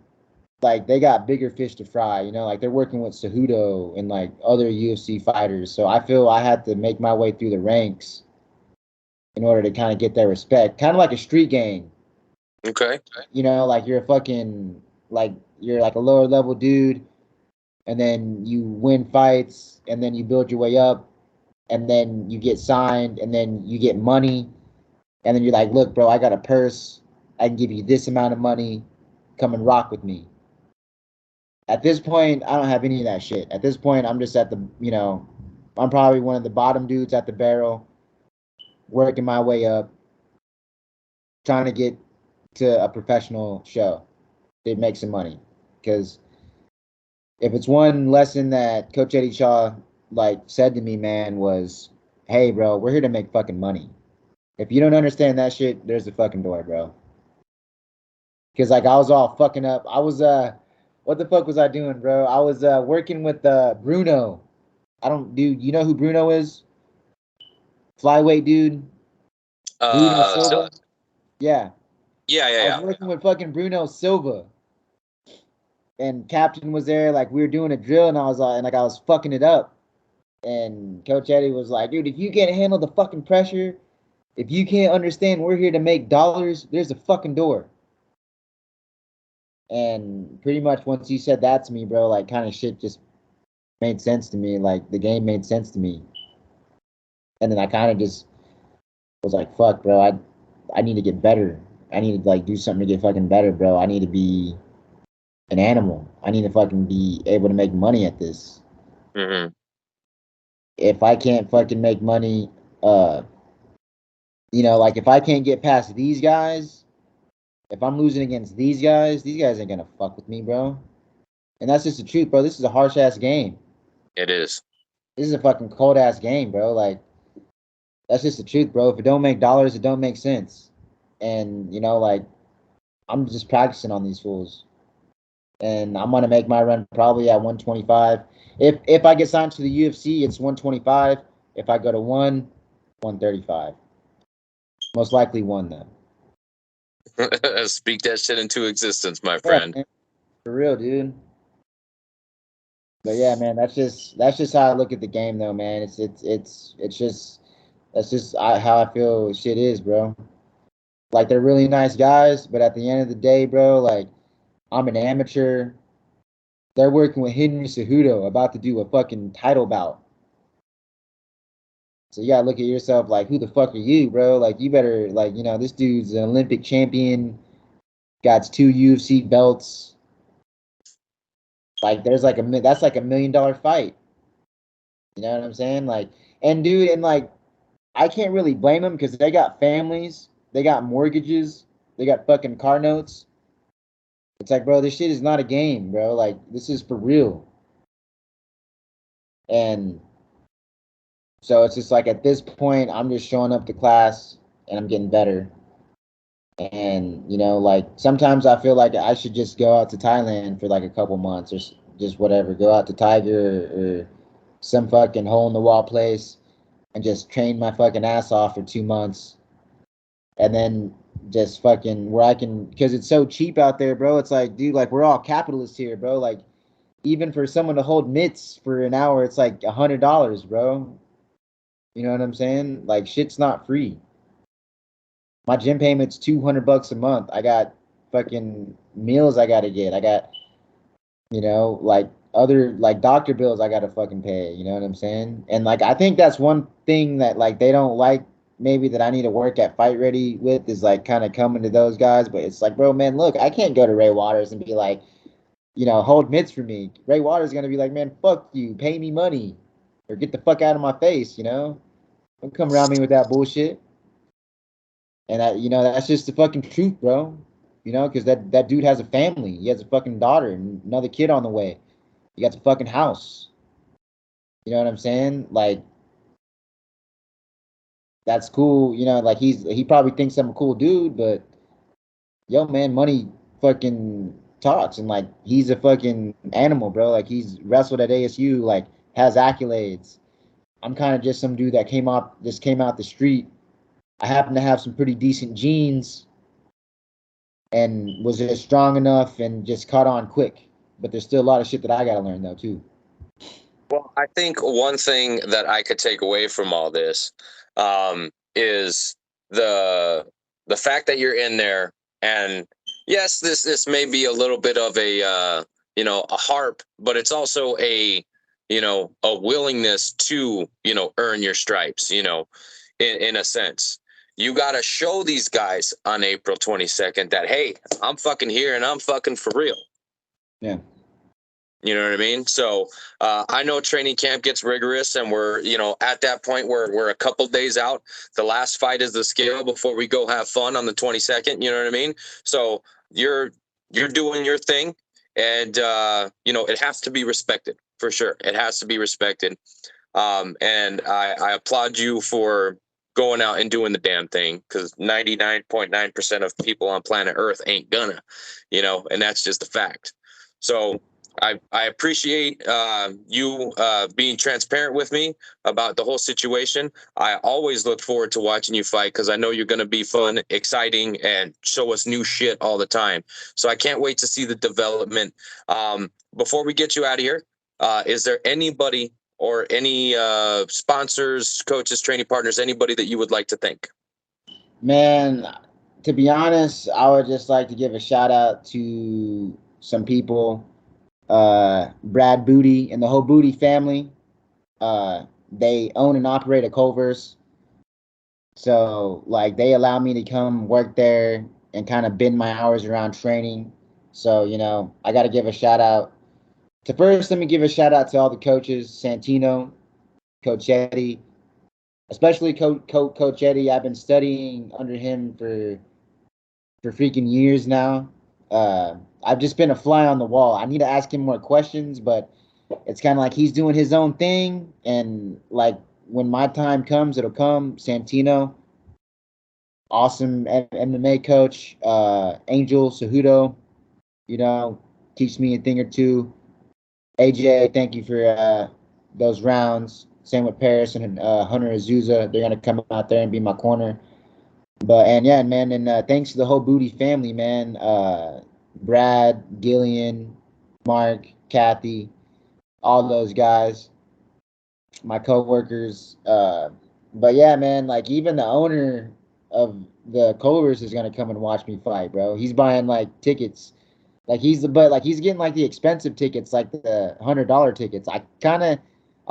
like they got bigger fish to fry, you know. Like they're working with Cejudo and like other UFC fighters. So I feel I had to make my way through the ranks in order to kind of get their respect, kind of like a street gang. Okay. You know, like you're a fucking like you're like a lower level dude, and then you win fights, and then you build your way up, and then you get signed, and then you get money, and then you're like, look, bro, I got a purse. I can give you this amount of money. Come and rock with me. At this point, I don't have any of that shit. At this point, I'm just at the, you know, I'm probably one of the bottom dudes at the barrel, working my way up, trying to get to a professional show to make some money. Because if it's one lesson that Coach Eddie Shaw like said to me, man, was, "Hey, bro, we're here to make fucking money. If you don't understand that shit, there's the fucking door, bro." Because like I was all fucking up. I was what the fuck was I doing, bro? I was working with Bruno. I don't, dude. You know who Bruno is? Flyweight dude. Bruno So Silva. Yeah, yeah, yeah, I was yeah. working with fucking Bruno Silva, and Captain was there. Like we were doing a drill, and I was and like I was fucking it up. And Coach Eddie was like, "Dude, if you can't handle the fucking pressure, if you can't understand we're here to make dollars, there's a fucking door." And pretty much once he said that to me, bro, like kind of shit just made sense to me. Like the game made sense to me. And then I kind of just was like, fuck, bro, I need to get better. I need to like do something to get fucking better, bro. I need to be an animal. I need to fucking be able to make money at this. Mm-hmm. If I can't fucking make money, uh, you know, like if I can't get past these guys, if I'm losing against these guys ain't gonna fuck with me, bro. And that's just the truth, bro. This is a harsh ass game. It is. This is a fucking cold ass game, bro. Like that's just the truth, bro. If it don't make dollars, it don't make sense. And you know, like I'm just practicing on these fools, and I'm gonna make my run probably at 125. If I get signed to the UFC, it's 125. If I go to 135. Most likely one though. Speak that shit into existence, my Yeah, friend. man, for real, dude. But yeah, man, that's just how I look at the game, though, man. It's just that's just how I feel shit is, bro. Like they're really nice guys, but at the end of the day, bro, like I'm an amateur. They're working with Henry Cejudo, about to do a fucking title bout. So you gotta look at yourself like, who the fuck are you, bro? Like you better like, you know, this dude's an Olympic champion, got 2 UFC belts. Like there's like that's like $1 million fight. You know what I'm saying? Like, and dude, and like I can't really blame them because they got families, they got mortgages, they got fucking car notes. It's like, bro, this shit is not a game, bro. Like, this is for real. And so it's just like at this point, I'm just showing up to class and I'm getting better. And like sometimes I feel like I should just go out to Thailand for like a couple months or just whatever. Go out to Tiger or some fucking hole in the wall place and just train my fucking ass off for 2 months. And then just fucking where I can, because it's so cheap out there, bro. It's like, dude, like we're all capitalists here, bro. Like even for someone to hold mitts for an hour, it's like $100, bro. You know what I'm saying? Like shit's not free. My gym payment's $200 a month. I got fucking meals I gotta get. I got, like other like doctor bills I gotta fucking pay. You know what I'm saying? And like I think that's one thing that like they don't like maybe that I need to work at Fight Ready with is like kind of coming to those guys. But it's like, bro, man, look, I can't go to Ray Waters and be like, hold mitts for me. Ray Waters is gonna be like, man, fuck you, pay me money, or get the fuck out of my face. Don't come around me with that bullshit. And that's just the fucking truth, bro. Because that dude has a family. He has a fucking daughter and another kid on the way. He got the fucking house. You know what I'm saying? Like, that's cool. Like he probably thinks I'm a cool dude, but yo, man, money fucking talks, and like he's a fucking animal, bro. Like he's wrestled at ASU, like has accolades. I'm kind of just some dude that came out the street. I happen to have some pretty decent genes and was just strong enough and just caught on quick. But there's still a lot of shit that I gotta learn though too. Well, I think one thing that I could take away from all this is the fact that you're in there, and yes, this may be a little bit of a a harp, but it's also a willingness to earn your stripes. In a sense, you got to show these guys on April 22nd that hey, I'm fucking here and I'm fucking for real. Yeah. You know what I mean? So I know training camp gets rigorous, and we're at that point where we're a couple days out. The last fight is the scale before we go have fun on the 22nd. You know what I mean? So you're doing your thing, and it has to be respected for sure. It has to be respected, and I applaud you for going out and doing the damn thing, because 99.9% of people on planet Earth ain't gonna, and that's just a fact. So I appreciate you being transparent with me about the whole situation. I always look forward to watching you fight because I know you're going to be fun, exciting, and show us new shit all the time. So I can't wait to see the development. Before we get you out of here, is there anybody or any sponsors, coaches, training partners, anybody that you would like to thank? Man, to be honest, I would just like to give a shout out to some people. Brad Booty and the whole Booty family. They own and operate a Culver's. So like they allow me to come work there and kind of bend my hours around training. So, I got to give a shout out to first, let me give a shout out to all the coaches, Santino, Coach Eddie, especially Coach Eddie. I've been studying under him for freaking years now. I've just been a fly on the wall. I need to ask him more questions, but it's kind of like he's doing his own thing. And like when my time comes, it'll come. Santino, awesome MMA coach. Angel Cejudo, teach me a thing or two. AJ, thank you for those rounds. Same with Paris and Hunter Azusa. They're gonna come out there and be my corner. And yeah, man, and thanks to the whole Booty family, man. Brad, Gillian, Mark, Kathy, all those guys, my coworkers. But yeah, man, like even the owner of the Culvers is gonna come and watch me fight, bro. He's buying like tickets. Like he's getting like the expensive tickets, like the $100 tickets. I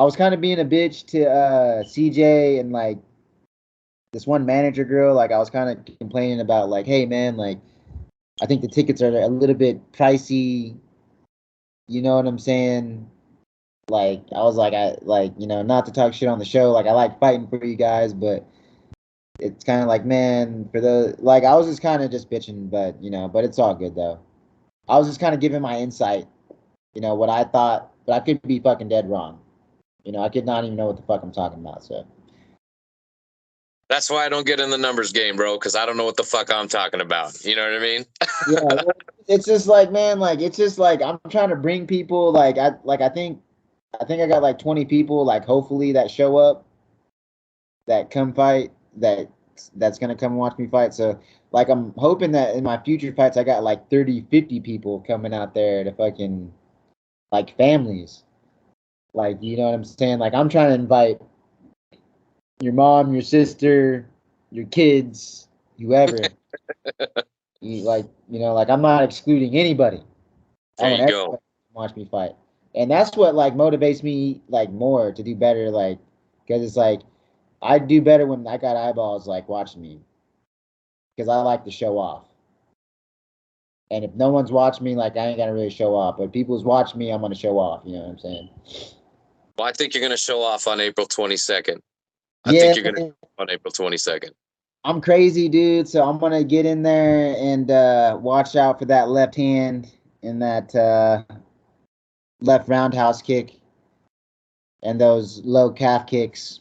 was kind of being a bitch to CJ and like this one manager girl. Like I was kind of complaining about like, hey man, like I think the tickets are a little bit pricey. You know what I'm saying? Like I was like, not to talk shit on the show. Like I like fighting for you guys, but it's kind of like, man, for the like I was just kind of just bitching, but but it's all good though. I was just kind of giving my insight, what I thought, but I could be fucking dead wrong. I could not even know what the fuck I'm talking about. So That's why I don't get in the numbers game, bro, because I don't know what the fuck I'm talking about. You know what I mean? yeah, well, it's just like, man, like it's just like I'm trying to bring people, I think I got like 20 people, like hopefully that show up, that come fight, that's gonna come watch me fight. So like I'm hoping that in my future fights I got like 30, 50 people coming out there to fucking, like, families. Like, you know what I'm saying? Like I'm trying to invite your mom, your sister, your kids, whoever. Like I'm not excluding anybody. I There want you everybody go. to watch me fight. And that's what like motivates me like more to do better, like, because it's like I do better when I got eyeballs like watching me, because I like to show off. And if no one's watching me, like I ain't gonna really show off. But if people's watching me, I'm gonna show off. You know what I'm saying? Well, I think you're going to show off on April 22nd. I Yeah, think you're going to man, on April 22nd. I'm crazy, dude. So I'm gonna get in there and watch out for that left hand and that left roundhouse kick and those low calf kicks.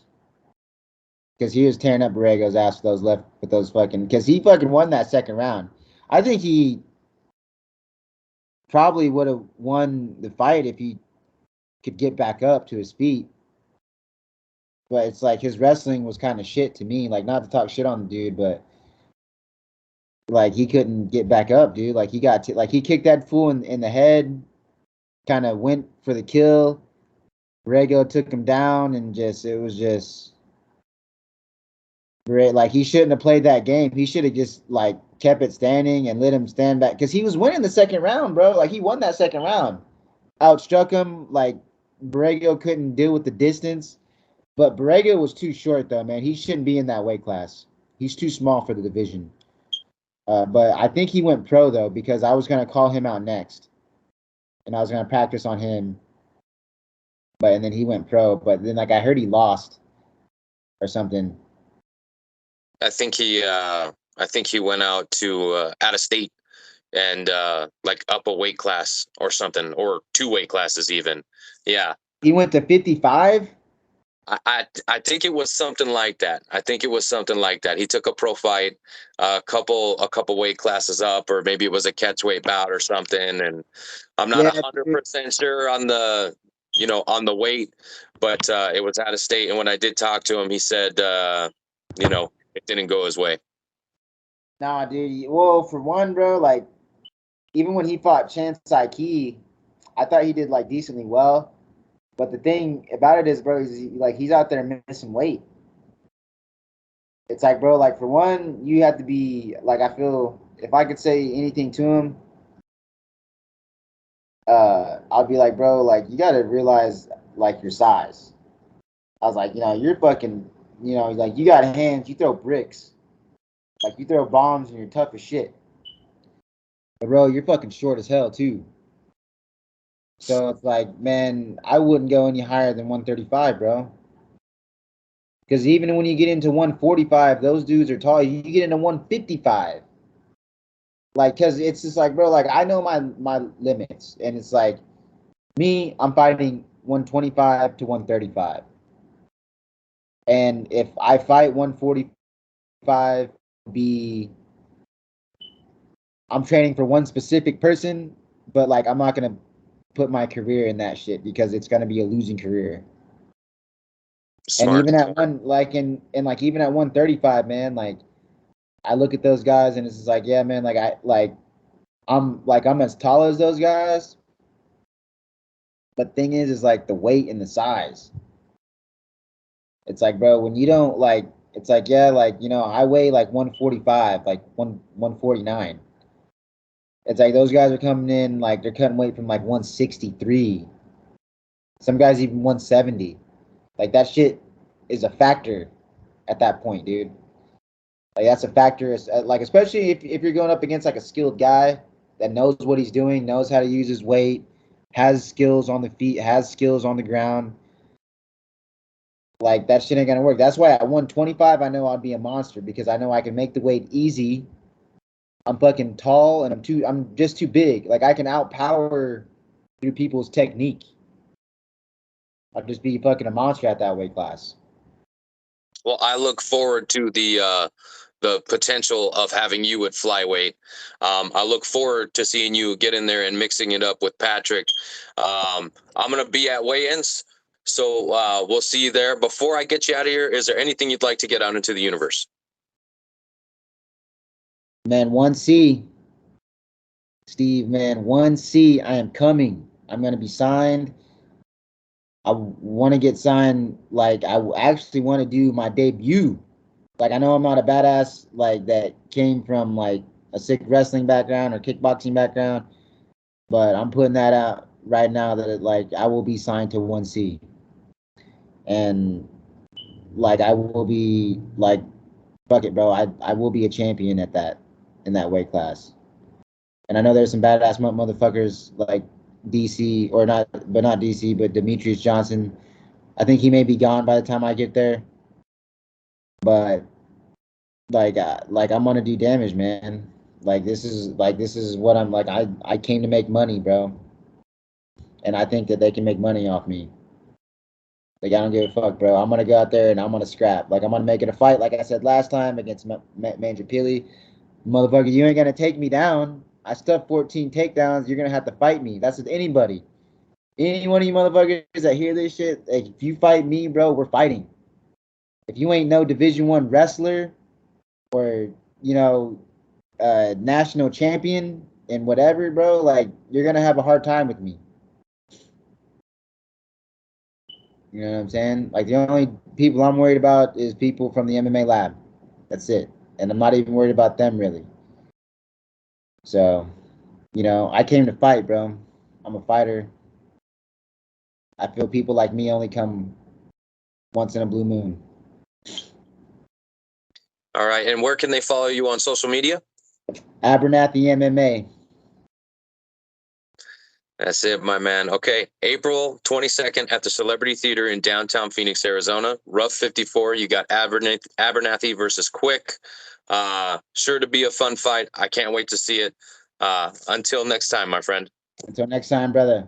Because he was tearing up Borrego's ass with those fucking, because he fucking won that second round. I think he probably would have won the fight if he could get back up to his feet. But it's like his wrestling was kind of shit to me. Like, not to talk shit on the dude, but like he couldn't get back up, dude. Like like he kicked that fool in the head, kind of went for the kill. Borrego took him down, and it was just great. Like he shouldn't have played that game. He should have just like kept it standing and let him stand back, because he was winning the second round, bro. Like he won that second round, outstruck him. Like Borrego couldn't deal with the distance, but Borrego was too short though, man. He shouldn't be in that weight class. He's too small for the division. But I think he went pro though, because I was gonna call him out next, and I was gonna practice on him. But and then he went pro. But then like I heard he lost or something. I think he went out to out of state and like up a weight class or something, or two weight classes even. Yeah. He went to 55. I think it was something like that. I think it was something like that. He took a pro fight, a couple weight classes up, or maybe it was a catchweight bout or something. And I'm not Yeah, 100% sure on the on the weight, but it was out of state. And when I did talk to him, he said it didn't go his way. nah, dude. Well, for one, bro, like even when he fought Chance Saiki, I thought he did like decently well. But the thing about it is, bro, he's out there missing weight. It's like, bro, like for one, you have to be like, I feel if I could say anything to him, I'd be like, bro, like you gotta realize like your size. I was like, you're fucking, like you got hands, you throw bricks, like you throw bombs and you're tough as shit. But bro, you're fucking short as hell too. So it's like, man, I wouldn't go any higher than 135, bro. Because even when you get into 145, those dudes are tall. You get into 155. Like, because it's just like, bro, like I know my limits. And it's like, me, I'm fighting 125 to 135. And if I fight 145, be I'm training for one specific person, but like I'm not gonna put my career in that shit, because it's gonna be a losing career. And Smart. even at one like in like even at 135, man, like I look at those guys and it's just like, yeah, man, I'm as tall as those guys, but thing is like the weight and the size. It's like, bro, when you don't like, it's like, yeah, like I weigh like 145, like 149. It's like those guys are coming in like they're cutting weight from like 163. Some guys even 170. Like that shit is a factor at that point, dude. Like that's a factor. Like especially if you're going up against like a skilled guy that knows what he's doing, knows how to use his weight, has skills on the feet, has skills on the ground. Like that shit ain't gonna work. That's why at 125 I know I'd be a monster, because I know I can make the weight easy, I'm fucking tall and I'm just too big. Like I can outpower through people's technique. I'll just be fucking a monster at that weight class. Well, I look forward to the potential of having you at flyweight. I look forward to seeing you get in there and mixing it up with Patrick. I'm gonna be at weigh-ins, so we'll see you there. Before I get you out of here, is there anything you'd like to get out into the universe? Man, 1C. Steve, man, 1C. I am coming. I'm gonna be signed. I want to get signed. Like I actually want to do my debut. Like I know I'm not a badass like that came from like a sick wrestling background or kickboxing background, but I'm putting that out right now that like I will be signed to 1C, and like I will be like fuck it, bro. I will be a champion at that in that weight class. And I know there's some badass motherfuckers like DC or not, but not DC, but Demetrius Johnson. I think he may be gone by the time I get there, but like I'm gonna do damage, man. This is what I'm like. I came to make money, bro, and I think that they can make money off me. Like I don't give a fuck, bro. I'm gonna go out there and I'm gonna scrap. Like I'm gonna make it a fight. Like I said last time against Manjapili, motherfucker, you ain't gonna take me down. I stuffed 14 takedowns. You're gonna have to fight me. That's with anybody. Any one of you motherfuckers that hear this shit, like, if you fight me, bro, we're fighting. If you ain't no Division 1 wrestler or you know national champion and whatever, bro, like you're gonna have a hard time with me. You know what I'm saying? Like the only people I'm worried about is people from the MMA lab. That's it. And I'm not even worried about them really. So, I came to fight, bro. I'm a fighter. I feel people like me only come once in a blue moon. All right, and where can they follow you on social media? Abernathy MMA. That's it, my man. Okay, April 22nd at the Celebrity Theater in downtown Phoenix, Arizona. RUF54. You got Abernathy versus Quick. Sure to be a fun fight. I can't wait to see it. Until next time, my friend. Until next time, brother.